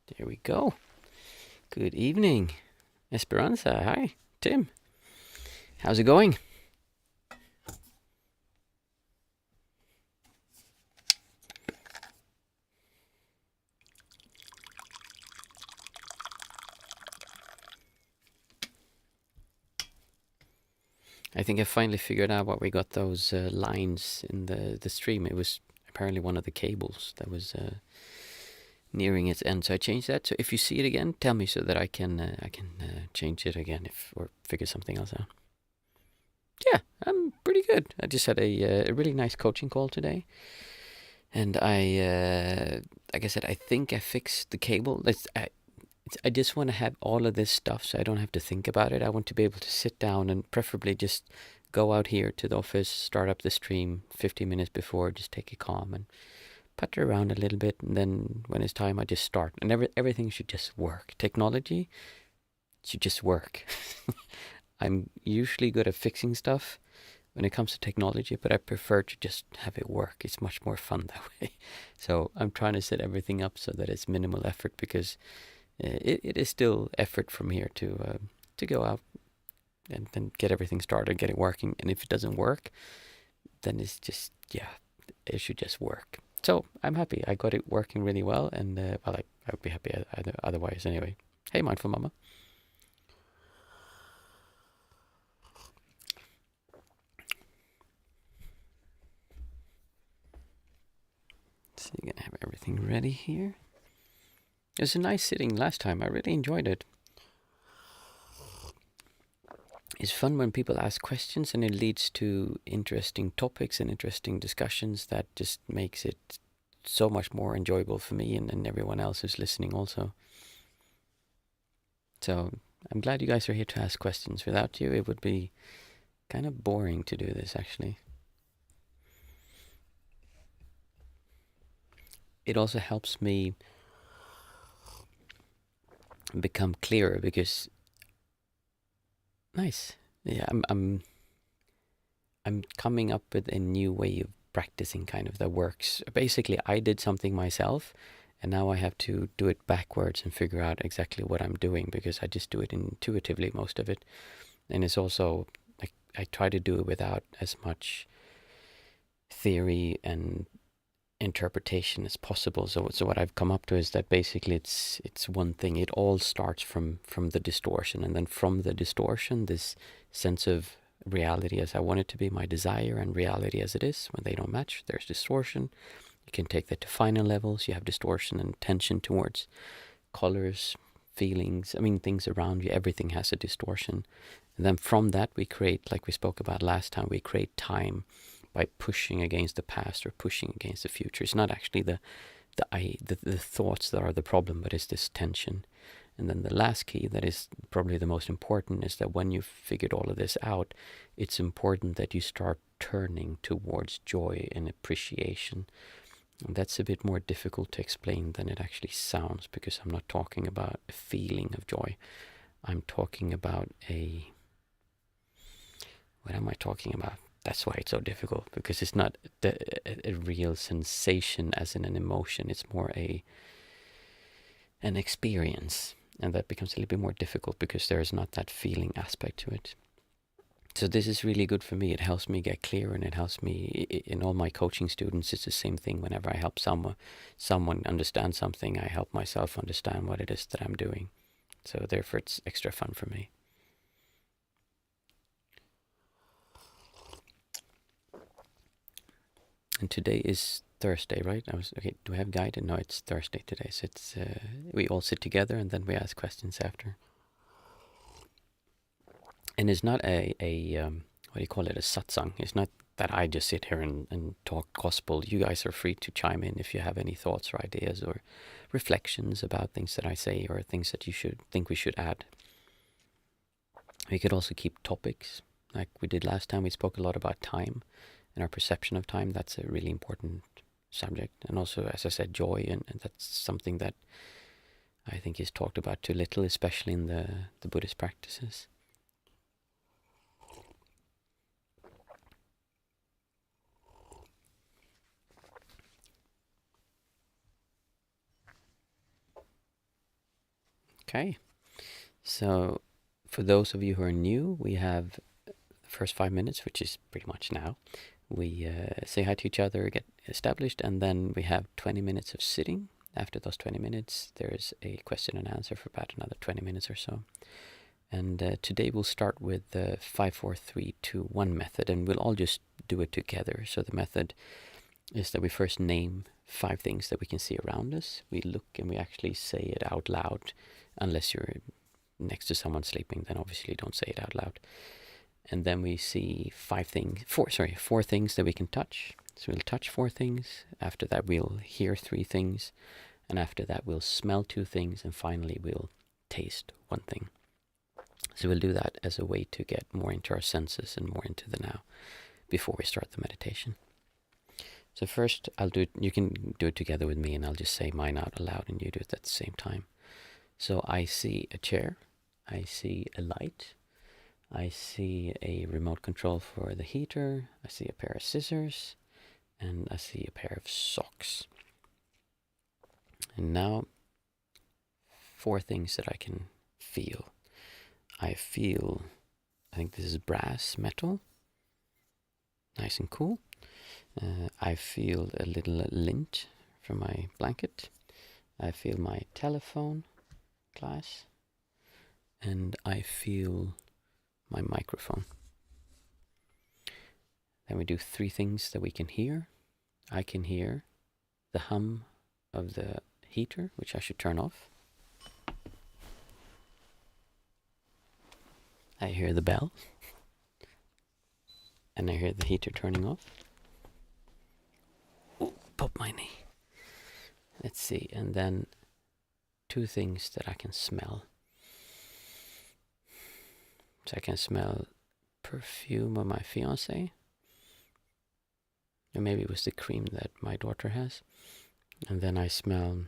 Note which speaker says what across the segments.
Speaker 1: There we go. Good evening, Esperanza. Hi, Tim. How's it going? I think I finally figured out why we got those lines in the stream. It was apparently one of the cables that was nearing its end, so I changed that. So if you see it again, tell me so that I can change it again or figure something else out. Yeah, I'm pretty good. I just had a really nice coaching call today, and like I said, I think I fixed the cable. I just want to have all of this stuff so I don't have to think about it. I want to be able to sit down and preferably just go out here to the office, start up the stream 15 minutes before, just take it calm and putter around a little bit. And then when it's time, I just start. And everything should just work. Technology should just work. I'm usually good at fixing stuff when it comes to technology, but I prefer to just have it work. It's much more fun that way. So I'm trying to set everything up so that it's minimal effort because it is still effort from here to go out and then get everything started, get it working. And if it doesn't work, then it's just it should just work. So I'm happy I got it working really well, and I would be happy otherwise anyway. Hey, mindful mama. So you're gonna have everything ready here. It was a nice sitting last time. I really enjoyed it. It's fun when people ask questions and it leads to interesting topics and interesting discussions that just makes it so much more enjoyable for me and everyone else who's listening also. So I'm glad you guys are here to ask questions. Without you, it would be kind of boring to do this actually. It also helps me become clearer because nice. Yeah, I'm coming up with a new way of practicing kind of that works. Basically, I did something myself and now I have to do it backwards and figure out exactly what I'm doing because I just do it intuitively most of it. And it's also like I try to do it without as much theory and interpretation as possible. So what I've come up to is that basically it's one thing. It all starts from the distortion, and then from the distortion, this sense of reality as I want it to be, my desire, and reality as it is. When they don't match, there's distortion. You can take that to finer levels. You have distortion and tension towards colors, feelings. I mean, things around you. Everything has a distortion. And then from that, we create, like we spoke about last time, we create time by pushing against the past or pushing against the future. It's not actually the thoughts that are the problem, but it's this tension. And then the last key that is probably the most important is that when you've figured all of this out, it's important that you start turning towards joy and appreciation. And that's a bit more difficult to explain than it actually sounds because I'm not talking about a feeling of joy. I'm talking about what am I talking about? That's why it's so difficult because it's not a real sensation as in an emotion. It's more an experience, and that becomes a little bit more difficult because there is not that feeling aspect to it. So this is really good for me. It helps me get clear, and it helps me in all my coaching students. It's the same thing. Whenever I help someone understand something, I help myself understand what it is that I'm doing. So therefore, it's extra fun for me. And today is Thursday, right? Okay. Do I have guided? No, it's Thursday today. So it's we all sit together and then we ask questions after. And it's not a what do you call it? A satsang. It's not that I just sit here and talk gospel. You guys are free to chime in if you have any thoughts or ideas or reflections about things that I say or things that you should think we should add. We could also keep topics like we did last time. We spoke a lot about time and our perception of time. That's a really important subject. And also, as I said, joy, and that's something that I think is talked about too little, especially in the Buddhist practices. Okay, so for those of you who are new, we have the first 5 minutes, which is pretty much now. We say hi to each other, get established, and then we have 20 minutes of sitting. After those 20 minutes, there's a question and answer for about another 20 minutes or so. And today we'll start with the 5, 4, 3, 2, 1 method, and we'll all just do it together. So the method is that we first name 5 things that we can see around us. We look and we actually say it out loud. Unless you're next to someone sleeping, then obviously don't say it out loud. And then we see 4 things that we can touch. So we'll touch 4 things. After that we'll hear 3 things. And after that we'll smell 2 things. And finally we'll taste 1 thing. So we'll do that as a way to get more into our senses and more into the now before we start the meditation. So first I'll do it, you can do it together with me, and I'll just say mine out loud and you do it at the same time. So I see a chair, I see a light, I see a remote control for the heater, I see a pair of scissors, and I see a pair of socks. And now 4 things that I can feel. I think this is brass metal, nice and cool. I feel a little lint from my blanket. I feel my telephone glass. And I feel my microphone. Then we do 3 things that we can hear. I can hear the hum of the heater, which I should turn off. I hear the bell. And I hear the heater turning off. Ooh, pop my knee. Let's see, and then 2 things that I can smell. So I can smell perfume of my fiance. Or maybe it was the cream that my daughter has. And then I smell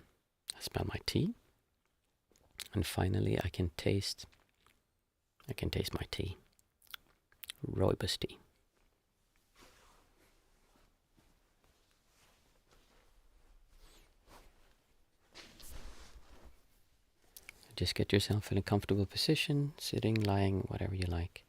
Speaker 1: my tea. And finally I can taste my tea. Rooibos tea. Just get yourself in a comfortable position, sitting, lying, whatever you like.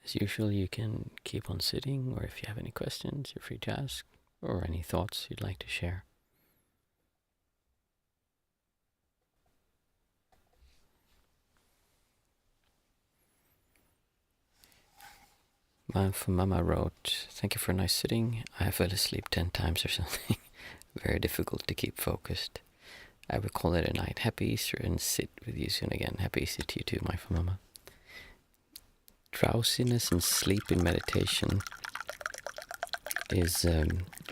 Speaker 1: As usual, you can keep on sitting, or if you have any questions, you're free to ask, or any thoughts you'd like to share. From Mama wrote, "Thank you for a nice sitting. I fell asleep 10 times or something. Very difficult to keep focused. I will call it a night. Happy Easter and sit with you soon again." Happy Easter to you too, my Mama. Drowsiness and sleep in meditation is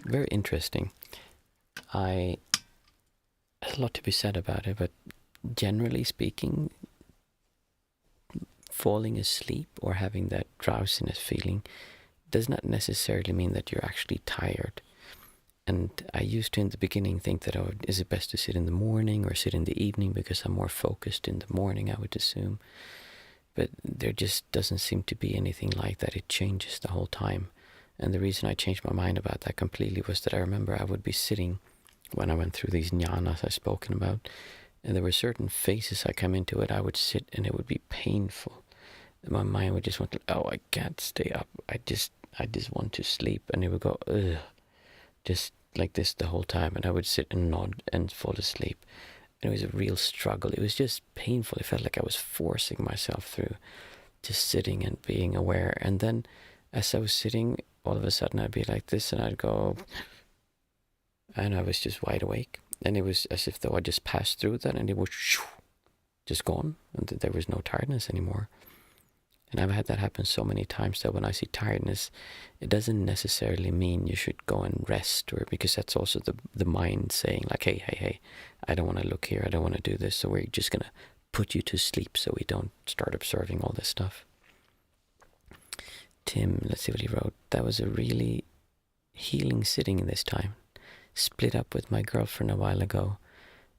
Speaker 1: very interesting. There's a lot to be said about it, but generally speaking, falling asleep or having that drowsiness feeling does not necessarily mean that you're actually tired. And I used to in the beginning think that, oh, is it best to sit in the morning or sit in the evening because I'm more focused in the morning, I would assume. But there just doesn't seem to be anything like that. It changes the whole time. And the reason I changed my mind about that completely was that I remember I would be sitting when I went through these jhanas I've spoken about, and there were certain phases I come into it, I would sit and it would be painful. And my mind would just want to, oh, I can't stay up. I just want to sleep. And it would go, ugh, just like this the whole time. And I would sit and nod and fall asleep. And it was a real struggle. It was just painful. It felt like I was forcing myself through just sitting and being aware. And then as I was sitting, all of a sudden I'd be like this and I'd go, and I was just wide awake. And it was as if though I just passed through that and it was just gone. And there was no tiredness anymore. And I've had that happen so many times that when I see tiredness, it doesn't necessarily mean you should go and rest, or because that's also the mind saying like, hey, I don't want to look here, I don't want to do this, so we're just going to put you to sleep so we don't start observing all this stuff. Tim, let's see what he wrote. That was a really healing sitting in this time. Split up with my girlfriend a while ago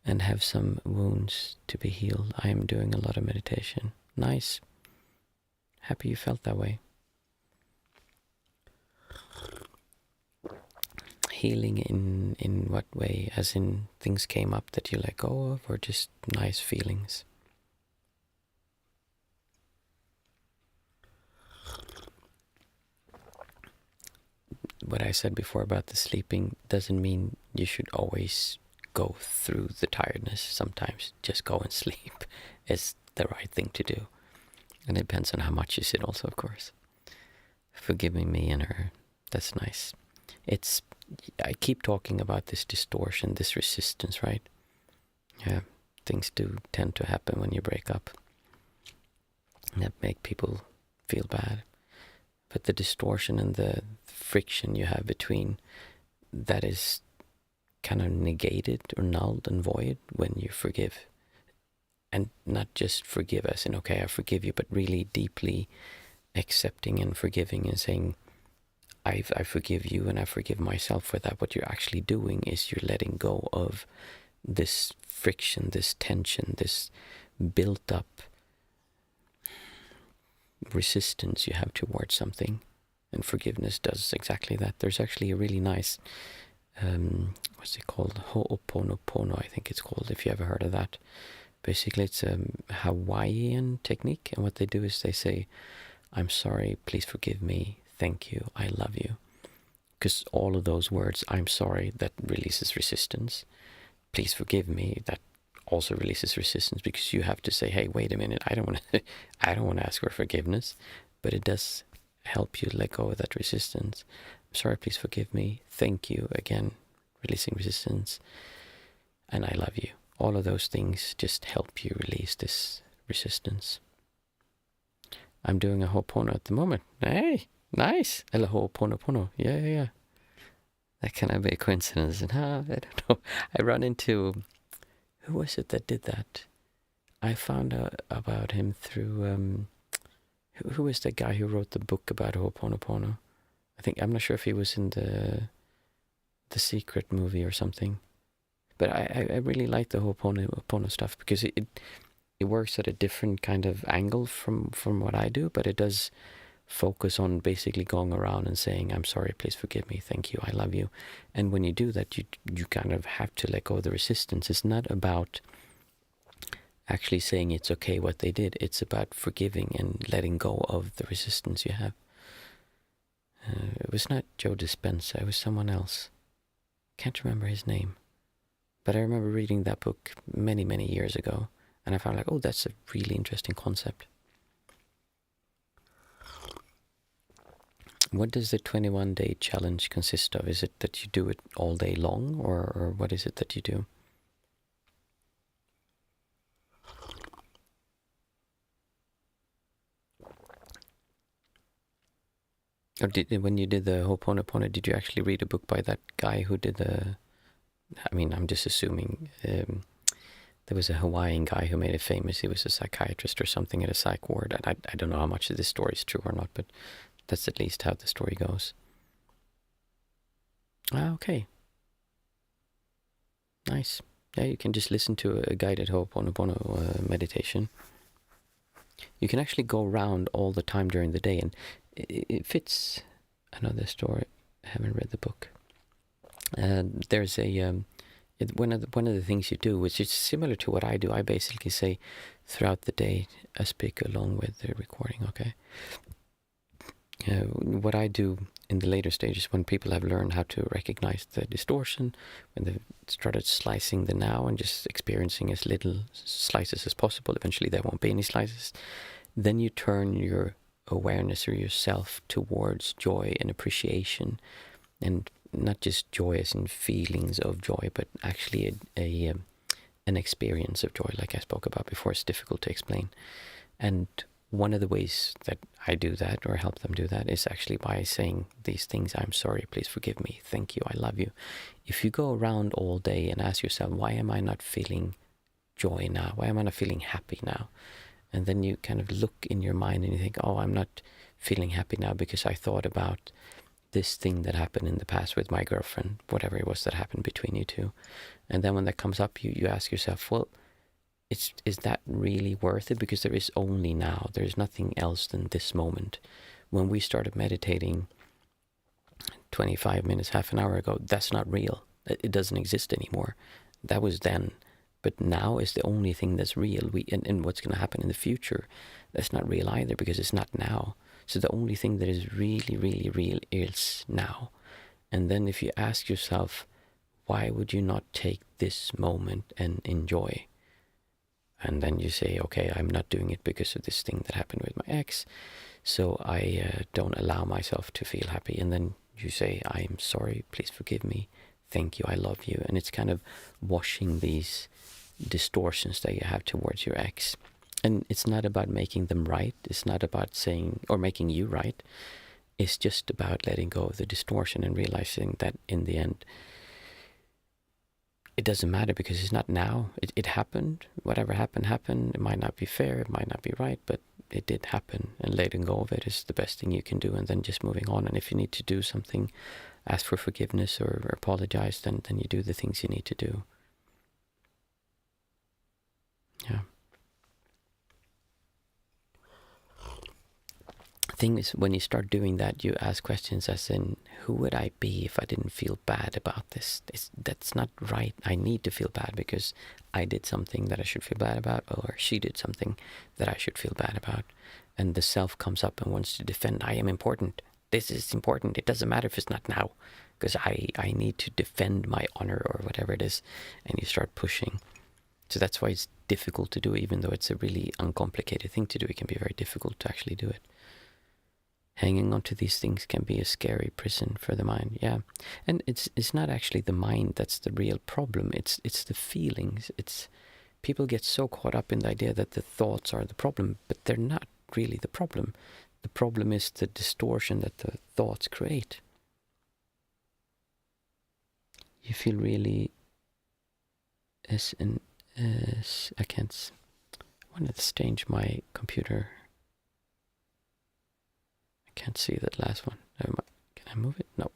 Speaker 1: and have some wounds to be healed. I am doing a lot of meditation. Nice. Happy you felt that way. Healing in what way? As in things came up that you let go of, or just nice feelings? What I said before about the sleeping doesn't mean you should always go through the tiredness. Sometimes just go and sleep is the right thing to do. And it depends on how much you sit also, of course. Forgiving me and her, that's nice. I keep talking about this distortion, this resistance, right? Yeah, things do tend to happen when you break up that make people feel bad. But the distortion and the friction you have between that is kind of negated or nulled and void when you forgive. And not just forgive as in, okay, I forgive you, but really deeply accepting and forgiving and saying, I forgive you and I forgive myself for that. What you're actually doing is you're letting go of this friction, this tension, this built up resistance you have towards something. And forgiveness does exactly that. There's actually a really nice, what's it called? Ho'oponopono, I think it's called, if you ever heard of that. Basically, it's a Hawaiian technique, and what they do is they say, I'm sorry, please forgive me, thank you, I love you. Because all of those words, I'm sorry, that releases resistance. Please forgive me, that also releases resistance, because you have to say, hey, wait a minute, I don't want to ask for forgiveness, but it does help you let go of that resistance. I'm sorry, please forgive me, thank you, again, releasing resistance, and I love you. All of those things just help you release this resistance. I'm doing a Ho'opono at the moment. Hey, nice. A Ho'oponopono. Yeah. That cannot be a coincidence. And I don't know. I run into, who was it that did that? I found out about him through, who is the guy who wrote the book about Ho'oponopono? I'm not sure if he was in the Secret movie or something. But I really like the Ho'opono stuff because it works at a different kind of angle from what I do, but it does focus on basically going around and saying, I'm sorry, please forgive me, thank you, I love you. And when you do that, you kind of have to let go of the resistance. It's not about actually saying it's okay what they did. It's about forgiving and letting go of the resistance you have. It was not Joe Dispenza, it was someone else. Can't remember his name. But I remember reading that book many, many years ago, and I found like, oh, that's a really interesting concept. What does the 21-day challenge consist of? Is it that you do it all day long, or what is it that you do? Or when you did the Ho'oponopono, did you actually read a book by that guy who did the... I mean, I'm just assuming there was a Hawaiian guy who made it famous. He was a psychiatrist or something at a psych ward. And I don't know how much of this story is true or not, but that's at least how the story goes. Ah, okay. Nice. Yeah, you can just listen to a guided Ho'oponopono meditation. You can actually go around all the time during the day, and it fits another story. I haven't read the book. There's a one of the things you do, which is similar to what I do. I basically say throughout the day, I speak along with the recording. Okay. What I do in the later stages, when people have learned how to recognize the distortion, when they've started slicing the now and just experiencing as little slices as possible, eventually there won't be any slices, then you turn your awareness or yourself towards joy and appreciation, and not just joy as in feelings of joy, but actually an experience of joy, like I spoke about before. It's difficult to explain. And one of the ways that I do that, or help them do that, is actually by saying these things: I'm sorry, please forgive me, thank you, I love you. If you go around all day and ask yourself, why am I not feeling joy now? Why am I not feeling happy now? And then you kind of look in your mind and you think, oh, I'm not feeling happy now because I thought about this thing that happened in the past with my girlfriend, whatever it was that happened between you two. And then when that comes up, you ask yourself, well, is that really worth it? Because there is only now. There's nothing else than this moment. When we started meditating 25 minutes, half an hour ago, that's not real. It doesn't exist anymore. That was then. But now is the only thing that's real. And what's going to happen in the future, that's not real either, because it's not now. So the only thing that is really, really real is now. And then if you ask yourself, why would you not take this moment and enjoy? And then you say, okay, I'm not doing it because of this thing that happened with my ex, so I don't allow myself to feel happy. And then you say, I'm sorry, please forgive me, thank you, I love you. And it's kind of washing these distortions that you have towards your ex. And it's not about making them right. It's not about saying or making you right. It's just about letting go of the distortion and realizing that in the end, it doesn't matter, because it's not now. It happened. Whatever happened, happened. It might not be fair. It might not be right, but it did happen. And letting go of it is the best thing you can do. And then just moving on. And if you need to do something, ask for forgiveness or apologize, then you do the things you need to do. Yeah. Thing is, when you start doing that, you ask questions as in, who would I be if I didn't feel bad about this? That's not right. I need to feel bad because I did something that I should feel bad about, or she did something that I should feel bad about. And the self comes up and wants to defend. I am important. This is important. It doesn't matter if it's not now, because I need to defend my honor or whatever it is. And you start pushing. So that's why it's difficult to do, even though it's a really uncomplicated thing to do. It can be very difficult to actually do it. Hanging on to these things can be a scary prison for the mind, yeah. And it's not actually the mind that's the real problem. It's the feelings. It's people get so caught up in the idea that the thoughts are the problem, but they're not really the problem. The problem is the distortion that the thoughts create. You feel really I can't. I wanted to change my computer. Can't see that last one. Never mind. Can I move it? No.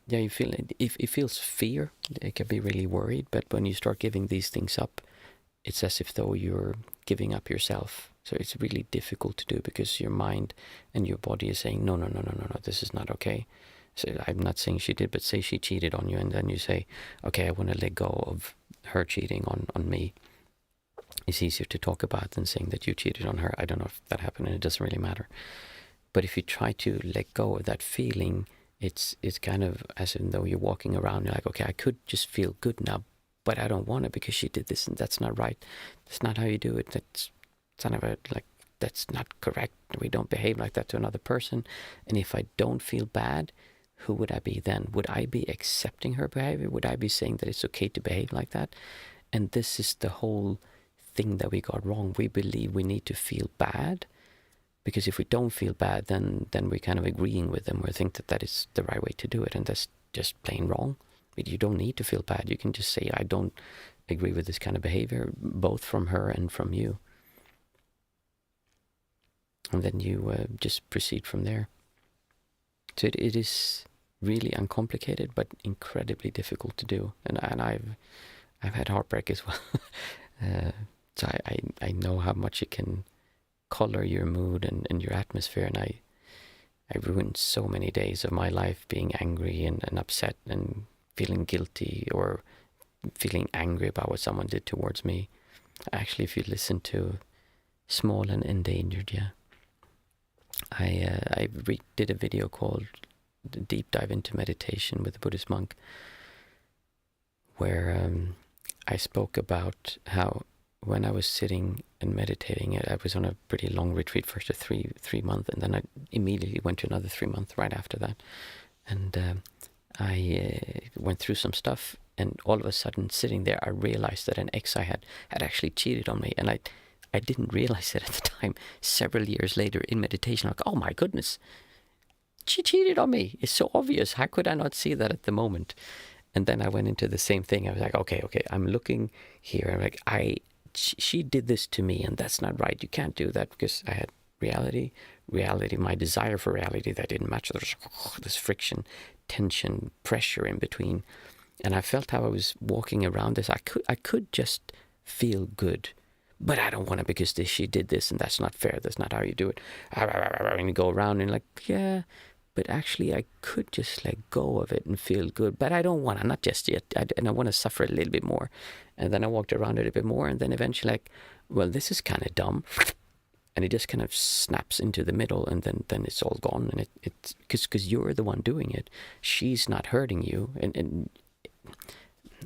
Speaker 1: Yeah, you feel it. It feels fear. It can be really worried. But when you start giving these things up, it's as if though you're giving up yourself. So it's really difficult to do, because your mind and your body is saying, no, this is not okay. So I'm not saying she did, but say she cheated on you, and then you say, okay, I want to let go of her cheating on me. is easier to talk about than saying that you cheated on her. I don't know if that happened, and it doesn't really matter. But if you try to let go of that feeling, it's kind of as in though you're walking around, you're like, okay, I could just feel good now, but I don't want it because she did this, and that's not right. That's not how you do it. That's kind of that's not correct. We don't behave like that to another person. And if I don't feel bad, who would I be then? Would I be accepting her behavior? Would I be saying that it's okay to behave like that? And this is the whole thing that we got wrong. We believe we need to feel bad, because if we don't feel bad, then we're kind of agreeing with them. We think that that is the right way to do it, and that's just plain wrong. But you don't need to feel bad. You can just say, I don't agree with this kind of behavior, both from her and from you. And then you just proceed from there. So it is really uncomplicated, but incredibly difficult to do. And I've had heartbreak as well. So I know how much it can color your mood and your atmosphere. And I ruined so many days of my life being angry and upset and feeling guilty or feeling angry about what someone did towards me. Actually, if you listen to Small and Endangered, yeah. I did a video called Deep Dive into Meditation with a Buddhist monk, where I spoke about how when I was sitting and meditating, I was on a pretty long retreat, first a three month, and then I immediately went to another 3 month right after that. And I went through some stuff, and all of a sudden, sitting there, I realized that an ex I had actually cheated on me, and I didn't realize it at the time. Several years later in meditation, I'm like, oh my goodness, she cheated on me. It's so obvious. How could I not see that at the moment? And then I went into the same thing. I was like, okay, I'm looking here. I'm like, she did this to me, and that's not right. You can't do that, because I had reality, my desire for reality that didn't match. There was this friction, tension, pressure in between. And I felt how I was walking around this. I could just feel good, but I don't want to, because she did this, and that's not fair. That's not how you do it. And you go around and like, yeah, but actually I could just let go of it and feel good, but I don't want to, not just yet. And I want to suffer a little bit more. And then I walked around it a bit more, and then eventually like, well, this is kind of dumb. And it just kind of snaps into the middle, and then it's all gone. And it's because you're the one doing it. She's not hurting you. And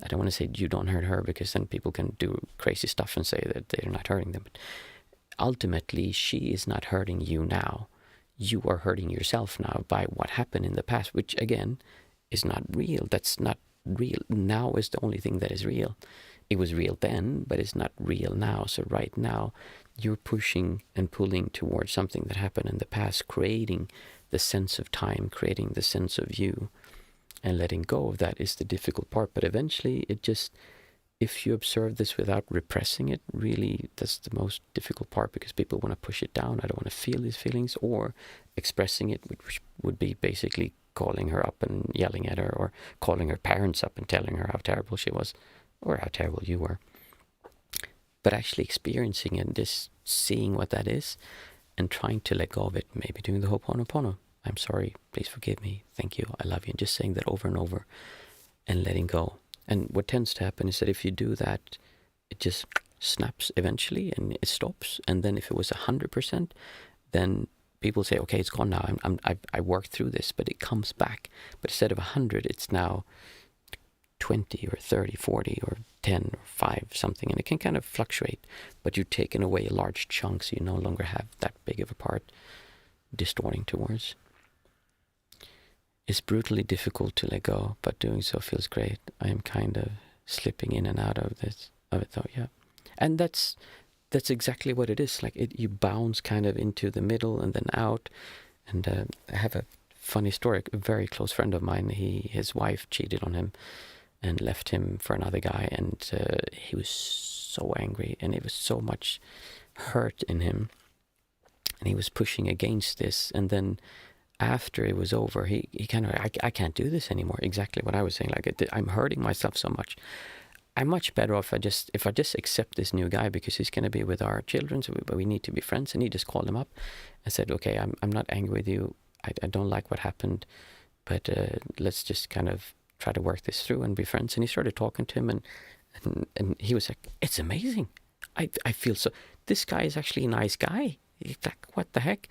Speaker 1: I don't want to say you don't hurt her, because then people can do crazy stuff and say that they're not hurting them. But ultimately, she is not hurting you now. You are hurting yourself now by what happened in the past, which again is not real. That's not real. Now is the only thing that is real. It was real then, but it's not real now. So right now, you're pushing and pulling towards something that happened in the past, creating the sense of time, creating the sense of you. And letting go of that is the difficult part. But eventually, it just, if you observe this without repressing it, really, that's the most difficult part, because people want to push it down. I don't want to feel these feelings, or expressing it, which would be basically calling her up and yelling at her, or calling her parents up and telling her how terrible she was, or how terrible you were. But actually experiencing it, just seeing what that is, and trying to let go of it, maybe doing the Ho'oponopono. I'm sorry, please forgive me, thank you, I love you, and just saying that over and over, and letting go. And what tends to happen is that if you do that, it just snaps eventually, and it stops. And then if it was 100%, then people say, okay, it's gone now, I worked through this, but it comes back. But instead of 100, it's now 20 or 30, 40 or 10 or 5 something, and it can kind of fluctuate, but you've taken away a large chunk, so you no longer have that big of a part distorting towards. It's brutally difficult to let go, but doing so feels great. I am kind of slipping in and out of it though, yeah. And that's exactly what it is. Like you bounce kind of into the middle and then out. And I have a funny story. A very close friend of mine, his wife cheated on him and left him for another guy, and he was so angry, and it was so much hurt in him, and he was pushing against this. And then after it was over, he kind of, I can't do this anymore. Exactly what I was saying. Like I'm hurting myself so much. I'm much better off if I just accept this new guy, because he's going to be with our children, so we need to be friends. And he just called him up and said, okay, I'm not angry with you. I don't like what happened, but let's just kind of try to work this through and be friends. And he started talking to him, and he was like, it's amazing. I feel so. This guy is actually a nice guy. Like, what the heck?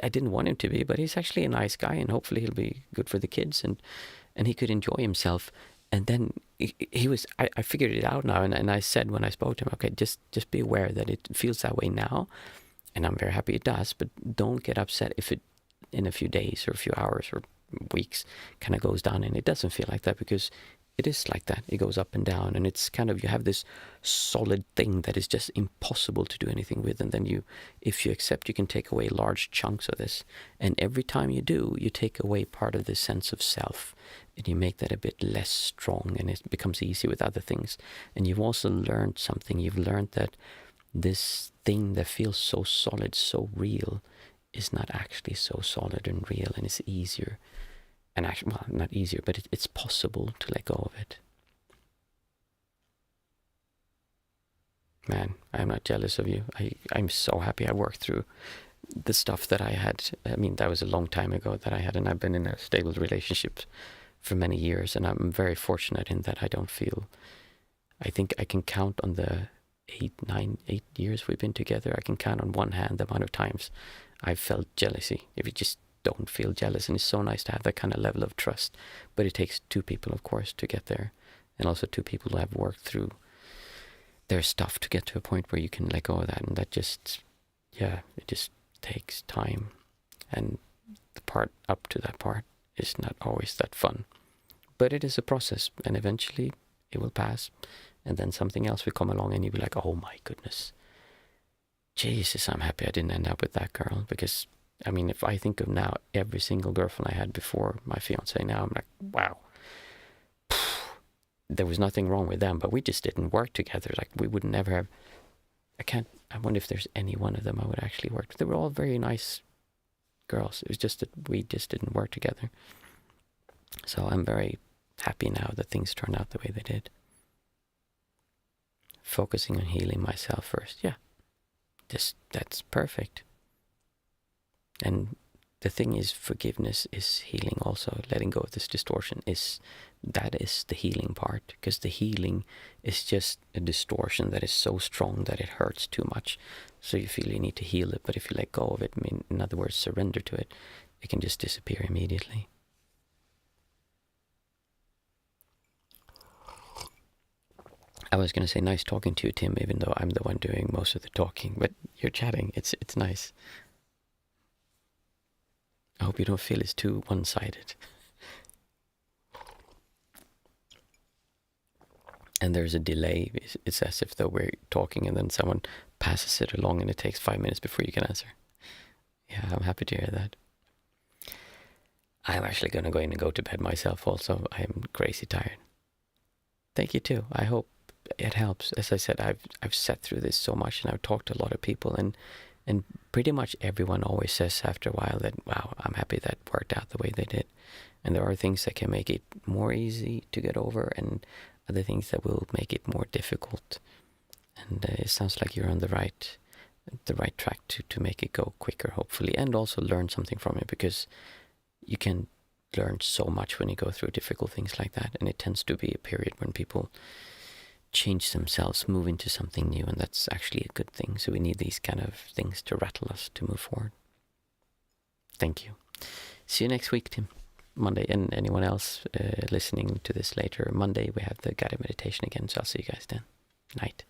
Speaker 1: I didn't want him to be, but he's actually a nice guy, and hopefully he'll be good for the kids, and he could enjoy himself. And then he was, I figured it out now, and I said when I spoke to him, okay, just be aware that it feels that way now, and I'm very happy it does, but don't get upset if it in a few days or a few hours or weeks kind of goes down, and it doesn't feel like that, because it is like that. It goes up and down, and it's kind of, you have this solid thing that is just impossible to do anything with, and then if you accept, you can take away large chunks of this, and every time you do, you take away part of this sense of self, and you make that a bit less strong, and it becomes easy with other things. And you've also learned something. You've learned that this thing that feels so solid, so real, is not actually so solid and real, and it's easier. And actually, well, not easier, but it's possible to let go of it. Man, I'm not jealous of you. I'm so happy I worked through the stuff that I had. I mean, that was a long time ago that I had, and I've been in a stable relationship for many years, and I'm very fortunate in that I don't feel, I think I can count on the 8 years we've been together. I can count on one hand the amount of times I've felt jealousy. If you just don't feel jealous, and it's so nice to have that kind of level of trust, but it takes two people, of course, to get there, and also two people who have worked through their stuff to get to a point where you can let go of that. And that just, yeah, it just takes time, and the part up to that part is not always that fun, but it is a process, and eventually it will pass, and then something else will come along, and you'll be like, oh my goodness, Jesus, I'm happy I didn't end up with that girl. Because I mean, if I think of now every single girlfriend I had before my fiance, now I'm like, wow, there was nothing wrong with them, but we just didn't work together. Like, we would never have, I wonder if there's any one of them I would actually work with. They were all very nice girls. It was just that we just didn't work together. So I'm very happy now that things turned out the way they did. Focusing on healing myself first. Yeah, that's perfect. And the thing is, forgiveness is healing also. Letting go of this distortion is the healing part, because the healing is just a distortion that is so strong that it hurts too much. So you feel you need to heal it, but if you let go of it, I mean, in other words, surrender to it, it can just disappear immediately. I was going to say nice talking to you, Tim, even though I'm the one doing most of the talking, but you're chatting. It's nice. I hope you don't feel it's too one-sided. And there's a delay. It's as if though we're talking and then someone passes it along and it takes 5 minutes before you can answer. Yeah, I'm happy to hear that. I'm actually going to go in and go to bed myself also. I'm crazy tired. Thank you too. I hope it helps. As I said, I've sat through this so much, and I've talked to a lot of people, and pretty much everyone always says after a while that, wow, I'm happy that worked out the way they did. And there are things that can make it more easy to get over, and other things that will make it more difficult. And it sounds like you're on the right track to make it go quicker, hopefully, and also learn something from it, because you can learn so much when you go through difficult things like that. And it tends to be a period when people change themselves, move into something new, and that's actually a good thing. So we need these kind of things to rattle us to move forward. Thank you. See you next week, Tim. Monday, and anyone else listening to this later, Monday we have the guided meditation again, so I'll see you guys then. Night.